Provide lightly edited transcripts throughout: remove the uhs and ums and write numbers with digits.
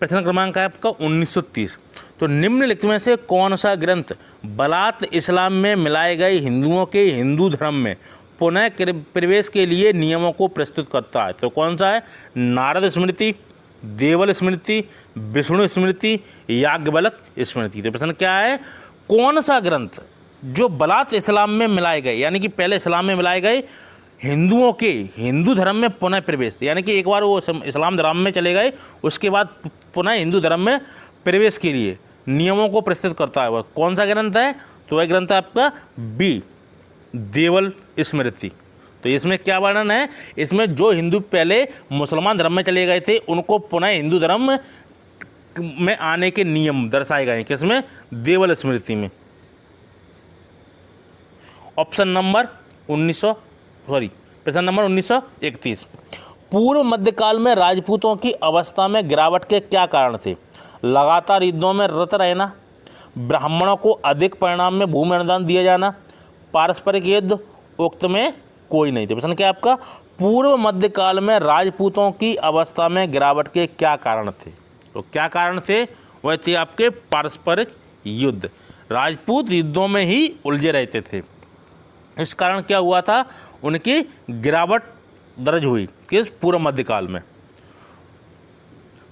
प्रश्न क्रमांक है आपका 1930। तो निम्नलिखित में से कौन सा ग्रंथ बलात् इस्लाम में मिलाए गए हिंदुओं के हिंदू धर्म में पुनः प्रवेश के लिए नियमों को प्रस्तुत करता है? तो कौन सा है? नारद स्मृति, देवल स्मृति, विष्णु स्मृति, याज्ञवल्क स्मृति। तो प्रश्न क्या है? कौन सा ग्रंथ जो बलात् इस्लाम में मिलाए गए, यानी कि पहले इस्लाम में मिलाए गए हिंदुओं के हिंदू धर्म में पुनः प्रवेश, यानी कि एक बार वो इस्लाम धर्म में चले गए उसके बाद पुनः हिंदू धर्म में प्रवेश के लिए नियमों को प्रस्तुत करता है, वह कौन सा ग्रंथ है? तो वह ग्रंथ है आपका बी, देवल स्मृति। तो इसमें क्या वर्णन है? इसमें जो हिंदू पहले मुसलमान धर्म में चले गए थे उनको पुनः हिंदू धर्म में आने के नियम दर्शाए गए हैं। किसमें? देवल स्मृति में। ऑप्शन नंबर प्रश्न नंबर 1931। पूर्व मध्यकाल में राजपूतों की अवस्था में गिरावट के क्या कारण थे? लगातार युद्धों में रत रहना, ब्राह्मणों को अधिक परिणाम में भूमि अनुदान दिया जाना, पारस्परिक युद्ध, उक्त में कोई नहीं थे। प्रश्न क्या है आपका? पूर्व मध्यकाल में राजपूतों की अवस्था में गिरावट के क्या कारण थे? तो क्या कारण थे? वह थे आपके पारस्परिक युद्ध। राजपूत युद्धों में ही उलझे रहते थे, इस कारण क्या हुआ था? उनकी गिरावट दर्ज हुई। किस? पूर्व मध्यकाल में।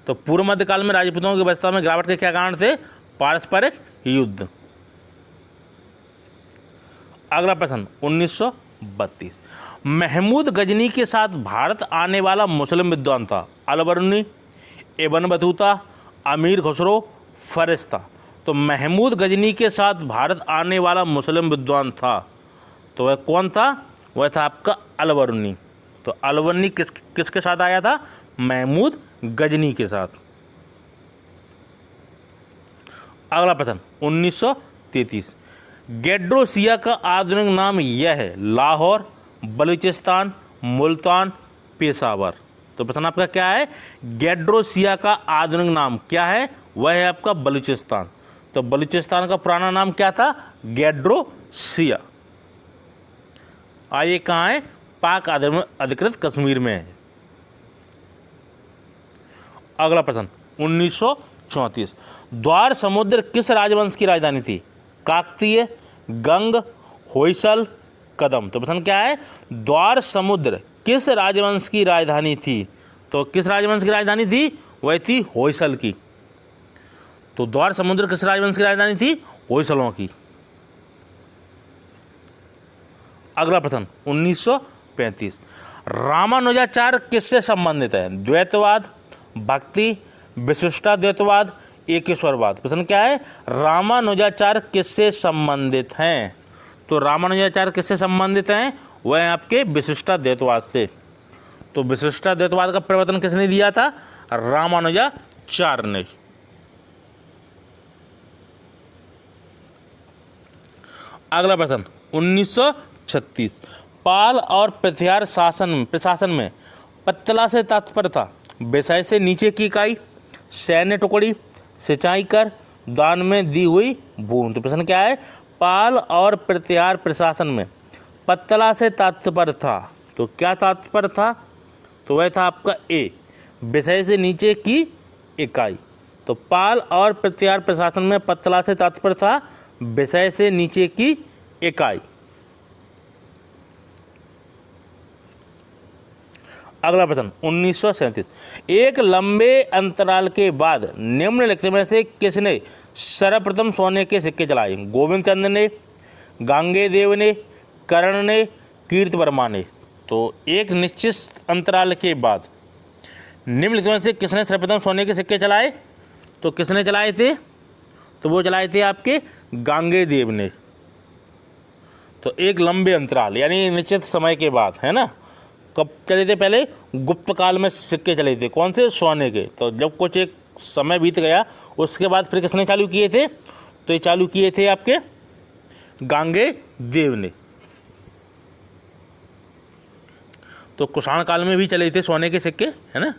तो पूर्व मध्यकाल में राजपूतों की अवस्था में गिरावट के क्या कारण थे? पारस्परिक युद्ध। अगला प्रश्न 1932। महमूद गजनी के साथ भारत आने वाला मुस्लिम विद्वान था? अलबरूनी, इब्न बतूता, अमीर खुसरो, फरिश्ता। तो महमूद गजनी के साथ भारत आने वाला मुस्लिम विद्वान था, तो वह कौन था? वह था आपका अलबरूनी। तो अलबरूनी किसके साथ आया था? महमूद गजनी के साथ। अगला प्रश्न 1933। गेड्रोसिया का आधुनिक नाम यह है? लाहौर, बलूचिस्तान, मुल्तान, पेशावर। तो प्रश्न आपका क्या है? गेड्रोसिया का आधुनिक नाम क्या है? वह है आपका बलूचिस्तान। तो बलूचिस्तान का पुराना नाम क्या था? गेड्रोसिया। ये कहाँ है? पाक अधिकृत कश्मीर में है। अगला प्रश्न 1934। द्वार समुद्र किस राजवंश की राजधानी थी? काकतीय, गंग, होयसल, कदम। तो प्रश्न क्या है? द्वार समुद्र किस राजवंश की राजधानी थी? तो किस राजवंश की राजधानी थी? वह थी होयसल की। तो द्वार समुद्र किस राजवंश की राजधानी थी? होयसलों की। अगला प्रश्न 1935। रामानुजाचार्य किससे संबंधित है? द्वैतवाद, भक्ति, विशिष्टाद्वैतवाद, एकेश्वरवाद। प्रश्न क्या है? रामानुजाचार्य किससे संबंधित हैं? तो रामानुजाचार्य किससे संबंधित हैं? वह आपके विशिष्टाद्वैतवाद से। तो विशिष्टाद्वैतवाद का प्रवर्तन किसने दिया था? रामानुजाचार्य ने। अगला प्रश्न 1936। पाल और प्रतिहार प्रशासन में पत्तला से तात्पर्य था? विषय से नीचे की इकाई, सैन्य टुकड़ी, सिंचाई कर, दान में दी हुई भूमि। तो प्रश्न क्या है? पाल और प्रतिहार प्रशासन में पत्तला से तात्पर्य था, तो क्या तात्पर्य था? तो वह था आपका ए, विषय से नीचे की इकाई। तो पाल और प्रतिहार प्रशासन में पत्तला से तात्पर्य था विषय से नीचे की इकाई। अगला प्रश्न 1937। एक लंबे अंतराल के बाद निम्नलिखित में से किसने सर्वप्रथम सोने के सिक्के चलाए? गोविंद चंद्र ने, गांगेयदेव ने, कर्ण ने, कीर्तिवर्मा ने। तो एक निश्चित अंतराल के बाद निम्नलिखित में से किसने सर्वप्रथम सोने के सिक्के चलाए? तो किसने चलाए थे? तो वो चलाए थे आपके गांगेयदेव ने। तो एक लंबे अंतराल यानी निश्चित समय के बाद, है ना। कब चले थे? पहले गुप्त काल में सिक्के चले थे। कौन से? सोने के। तो जब कुछ एक समय बीत गया उसके बाद फिर किसने चालू किए थे? तो ये चालू किए थे आपके गांगेयदेव ने। तो कुषाण काल में भी चले थे सोने के सिक्के, है ना,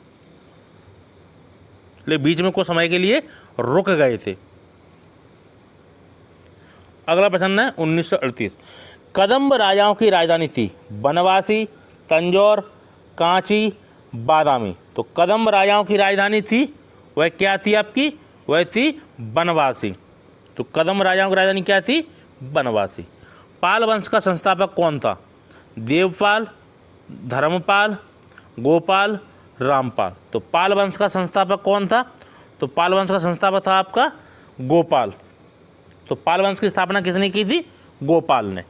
लेकिन बीच में कुछ समय के लिए रुक गए थे। अगला प्रश्न है 1938। कदम्ब राजाओं की राजधानी थी? बनवासी, तंजौर, कांची, बादामी। तो कदम्ब राजाओं की राजधानी थी वह क्या थी आपकी, वह थी बनवासी। तो कदम राजाओं की राजधानी क्या थी, बनवासी। पाल वंश का संस्थापक कौन था, देवपाल, धर्मपाल, गोपाल, रामपाल। तो पाल वंश का संस्थापक कौन था, तो पाल वंश का संस्थापक था आपका गोपाल। तो पाल वंश की स्थापना किसने की थी, गोपाल ने।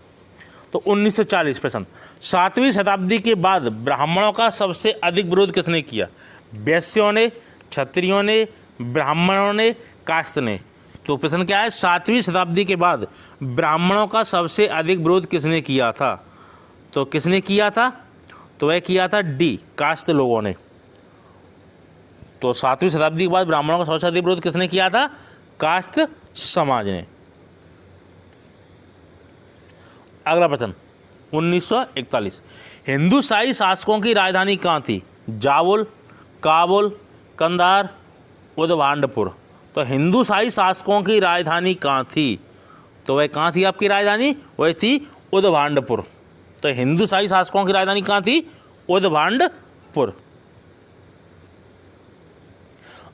तो 1940 प्रश्न, 7वीं शताब्दी के बाद ब्राह्मणों का सबसे अधिक विरोध किसने किया, वैश्यों ने, क्षत्रियों ने, ब्राह्मणों ने, कास्त ने। तो प्रश्न क्या है, 7वीं शताब्दी के बाद ब्राह्मणों का सबसे अधिक विरोध किसने किया था, तो किसने किया था, तो वह किया था डी, कास्त लोगों ने। तो 7वीं शताब्दी के बाद ब्राह्मणों का सबसे अधिक विरोध किसने किया था, कास्त समाज ने। अगला प्रश्न 1941, हिंदू शाही शासकों की राजधानी कहाँ थी, जावुल, काबुल, कंधार, उदभांडपुर। तो हिंदू शाही शासकों की राजधानी कहाँ थी, तो वह कहाँ थी आपकी राजधानी, वह थी उदभांडपुर। तो हिंदू शाही शासकों की राजधानी कहाँ थी, उदभांडपुर।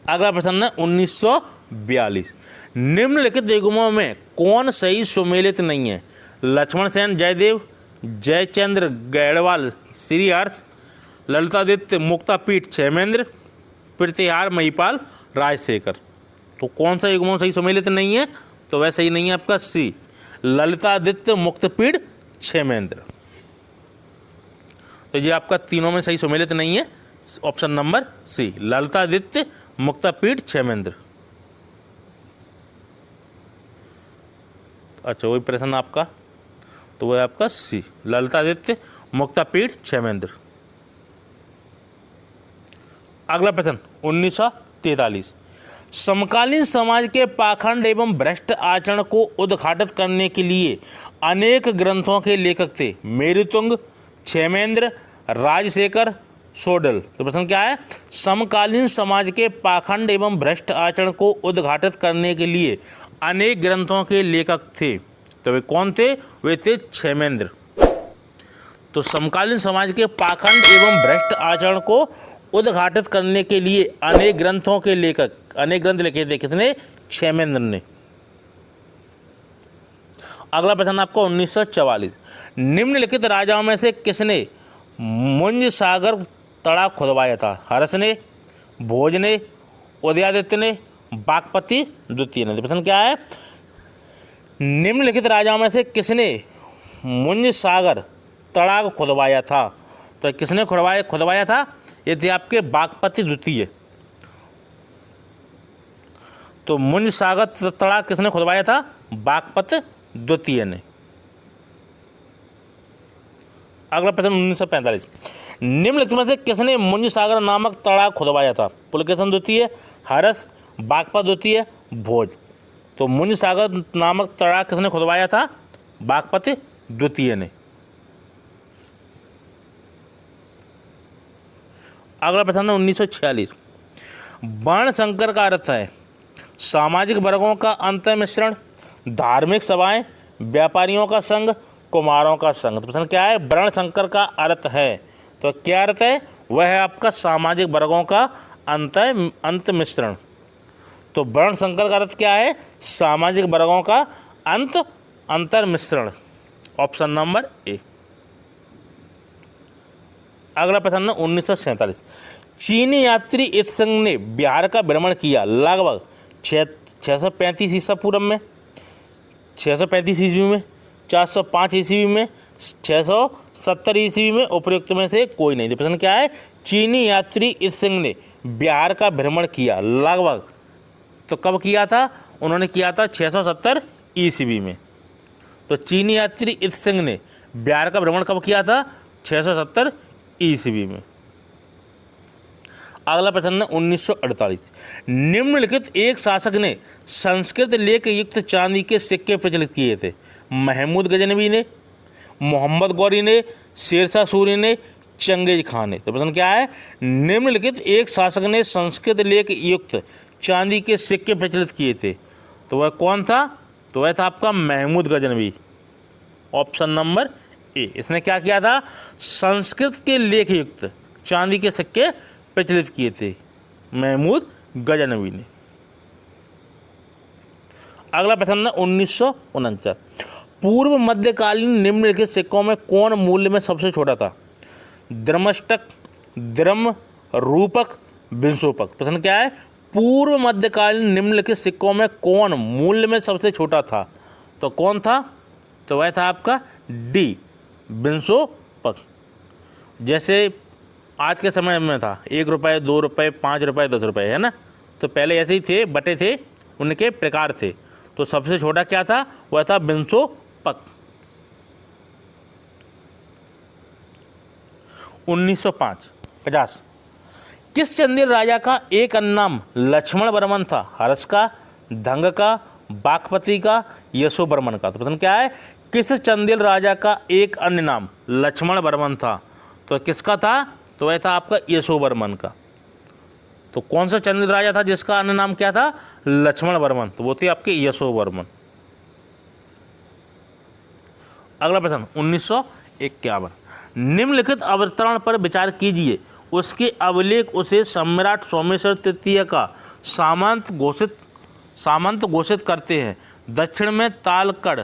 अगला प्रश्न है 1942, निम्नलिखित निगमों में कौन सही सुमेलित नहीं है, लक्ष्मण सेन जयदेव, जयचंद्र गैड़वाल श्रीहर्ष, ललितादित्य मुक्तापीठ क्षेमेंद्र, प्रतिहार महिपाल राजशेखर। तो कौन सा युग्म सही सुमेलित नहीं है, तो वह सही नहीं है आपका सी, ललितादित्य मुक्तपीठ क्षेमेंद्र। तो ये आपका तीनों में सही सुमेलित नहीं है, option number C, Lalitaditya Muktapida Kshemendra. अच्छा वही प्रश्न आपका, तो वह आपका सी, ललितादित्य मुक्तापीठ क्षेमेंद्र। अगला प्रश्न 1943, समकालीन समाज के पाखंड एवं भ्रष्ट आचरण को उद्घाटित करने के लिए अनेक ग्रंथों के लेखक थे, मेरुतुंग, क्षेमेंद्र, राजशेखर, सोडल। तो प्रश्न क्या है, समकालीन समाज के पाखंड एवं भ्रष्ट आचरण को उद्घाटित करने के लिए अनेक ग्रंथों के लेखक थे, तो वे कौन थे, वे थे क्षेमेंद्र। तो समकालीन समाज के पाखंड एवं भ्रष्ट आचरण को उद्घाटित करने के लिए अनेक ग्रंथों के लेखक, अनेक ग्रंथ लिखे थे किसने, क्षेमेंद्र ने। अगला प्रश्न आपको 1944, निम्नलिखित राजाओं में से किसने मुंज सागर तड़ाव खुदवाया था, हर्ष ने, भोज ने, उदयादित्य ने, बागपति द्वितीय ने। प्रश्न क्या है, निम्नलिखित राजाओं में से किसने मुंज सागर तड़ाव खुदवाया था, तो किसने खुदवाया था, ये थे आपके बागपति द्वितीय। तो मुंज सागर तड़ाव किसने खुदवाया था, बागपति द्वितीय ने। अगला प्रश्न 1945, निम्नलिखित में से किसने मुंज सागर नामक तड़ाव खुदवाया था, पुलकेशन द्वितीय, हर्ष, बागपत द्वितीय, भोज। तो मुंज सागर नामक तड़ाव किसने खुदवाया था, बागपति द्वितीय ने। अगला प्रश्न 1946, वर्ण संकर का अर्थ है सामाजिक वर्गों का अंतर मिश्रण, धार्मिक सभाएं, व्यापारियों का संघ, कुमारों का संघ। तो प्रश्न क्या है, वर्ण संकर का अर्थ है, तो क्या अर्थ है, वह है आपका सामाजिक वर्गों का अंत मिश्रण। तो वर्ण संकर का अर्थ क्या है, सामाजिक वर्गों का अंतर मिश्रण, ऑप्शन नंबर ए। अगला प्रश्न 1947, चीनी यात्री इस संघ ने बिहार का भ्रमण किया लगभग 635 ईसा पूर्व में, 635 ईस्वी में, 405 ईस्वी में, 670 ईस्वी में, उपयुक्त में से कोई नहीं। प्रश्न क्या है, चीनी यात्री इस संघ ने बिहार का भ्रमण किया लगभग, तो कब किया था, उन्होंने किया था 670 ईस्वी में। तो चीनी यात्री इस संघ ने बिहार का भ्रमण कब किया था, 670 ईस्वी में। अगला प्रश्न है 1948, निम्नलिखित एक शासक ने संस्कृत लेख युक्त चांदी के सिक्के प्रचलित किए थे, महमूद गजनवी ने, मोहम्मद गौरी ने, शेरशाह सूरी ने, चंगेज खान ने। तो प्रश्न क्या है, निम्नलिखित एक शासक ने संस्कृत लेख युक्त चांदी के सिक्के प्रचलित किए थे, तो वह कौन था, तो वह था आपका Mahmud Ghaznavi, option number A. इसने क्या किया था, संस्कृत के लेख युक्त चांदी के सिक्के प्रचलित किए थे, महमूद गजनवी ने। अगला प्रश्न है 1949, पूर्व मध्यकालीन निम्नलिखित सिक्कों में कौन मूल्य में सबसे छोटा था? द्रमष्टक, द्रम, रूपक, विंशोपक। प्रश्न क्या है? पूर्व मध्यकालीन निम्नलिखित सिक्कों में कौन मूल्य में सबसे छोटा था? तो कौन था? तो वह था आपका डी, विंशोपक। जैसे आज के समय में था 1 रुपये, 2 रुपये, 5 रुपये, 10 रुपये, है ना। तो पहले ऐसे ही थे, बटे थे, उनके प्रकार थे। तो सबसे छोटा क्या था? वह था विंशोपक। 1950, किस चंदेल राजा का एक अन्य नाम लक्ष्मण वर्मन था? हर्ष का, धंग का, बागपति का, यशोवर्मन का। तो प्रश्न क्या है? किस चंदेल राजा का एक अन्य नाम लक्ष्मण वर्मन था? तो किसका था? तो वह था आपका यशोवर्मन का। तो कौन सा चंदेल राजा था जिसका अन्य नाम क्या था? लक्ष्मण वर्मन। तो वो थे आपके यशोवर्मन। अगला प्रश्न 1951, निम्नलिखित अवतरण पर विचार कीजिए, उसके अभिलेख उसे सम्राट सोमेश्वर तृतीय का सामंत घोषित करते हैं। दक्षिण में तालकड़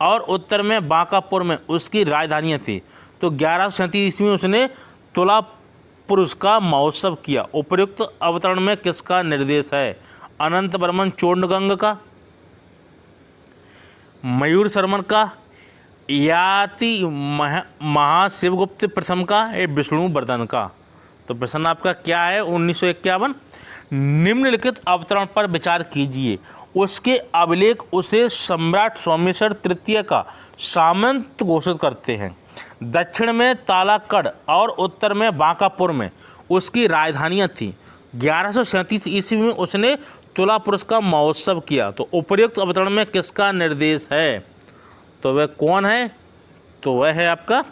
और उत्तर में बांकापुर में उसकी राजधानियाँ थी। तो 1137 ईस्वी में उसने तुलापुरुष का महोत्सव किया। उपर्युक्त अवतरण में किसका निर्देश है? अनंत वर्मन चोंडगंग का, मयूर शर्मन का, याति महाशिवगुप्त प्रथम का, या विष्णुवर्धन का। तो प्रश्न आपका क्या है? 1951, निम्नलिखित अवतरण पर विचार कीजिए, उसके अभिलेख उसे सम्राट सोमेश्वर तृतीय का सामंत घोषित करते हैं। दक्षिण में तालाकड़ और उत्तर में बांकापुर में उसकी राजधानियाँ थीं। 1137 ईस्वी में उसने तुलापुरुष का महोत्सव किया। तो उपर्युक्त अवतरण में किसका निर्देश है? तो वह कौन है? तो वह है आपका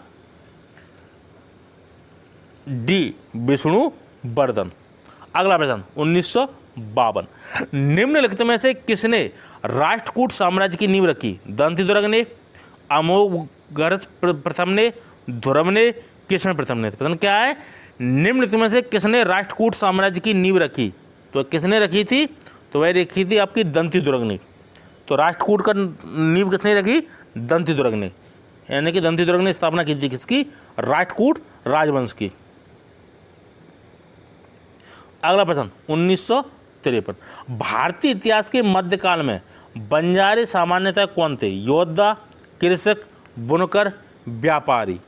डी, विष्णुवर्धन। अगला प्रश्न 1952, निम्नलिखित में से किसने राष्ट्रकूट साम्राज्य की नींव रखी? दंतिदुर्ग ने, अमोघवर्ष प्रथम ने, धुरम ने, कृष्ण प्रथम ने। प्रश्न क्या है? निम्नलिखित में से किसने राष्ट्रकूट साम्राज्य की नींव रखी? तो किसने रखी थी? तो वह रखी थी आपकी दंतिदुर्ग ने। तो राष्ट्रकूट का नींव किसने रखी? दंतिदुर्ग ने, यानी कि दंतिदुर्ग ने स्थापना की थी किसकी? राष्ट्रकूट राजवंश की। अगला प्रश्न 1953, भारतीय इतिहास के मध्यकाल में बंजारे सामान्यतः कौन थे? योद्धा, कृषक, बुनकर, व्यापारी।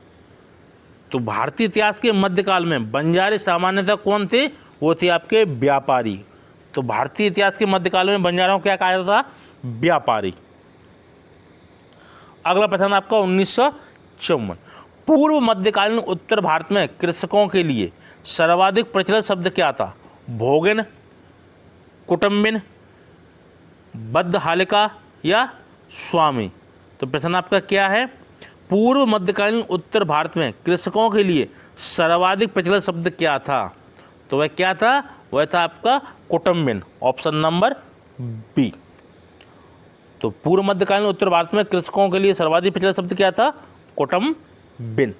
तो भारतीय इतिहास के मध्यकाल में बंजारे सामान्यतः कौन थे? वो थे आपके व्यापारी। तो भारतीय इतिहास के मध्यकाल में बंजारों को क्या कहा जाता था? व्यापारी। अगला प्रश्न आपका 1954, पूर्व मध्यकालीन उत्तर भारत में कृषकों के लिए सर्वाधिक प्रचलित शब्द क्या था? भोगिन, कुटुंबिन, बद्धहालिका या स्वामी। तो प्रश्न आपका क्या है? पूर्व मध्यकालीन उत्तर भारत में कृषकों के लिए सर्वाधिक प्रचलित शब्द क्या था? तो वह क्या था? वह था आपका कुटुंबिन, ऑप्शन नंबर बी। तो पूर्व मध्यकालीन उत्तर भारत में कृषकों के लिए सर्वाधिक प्रचलित शब्द क्या था? कुटुंबिन।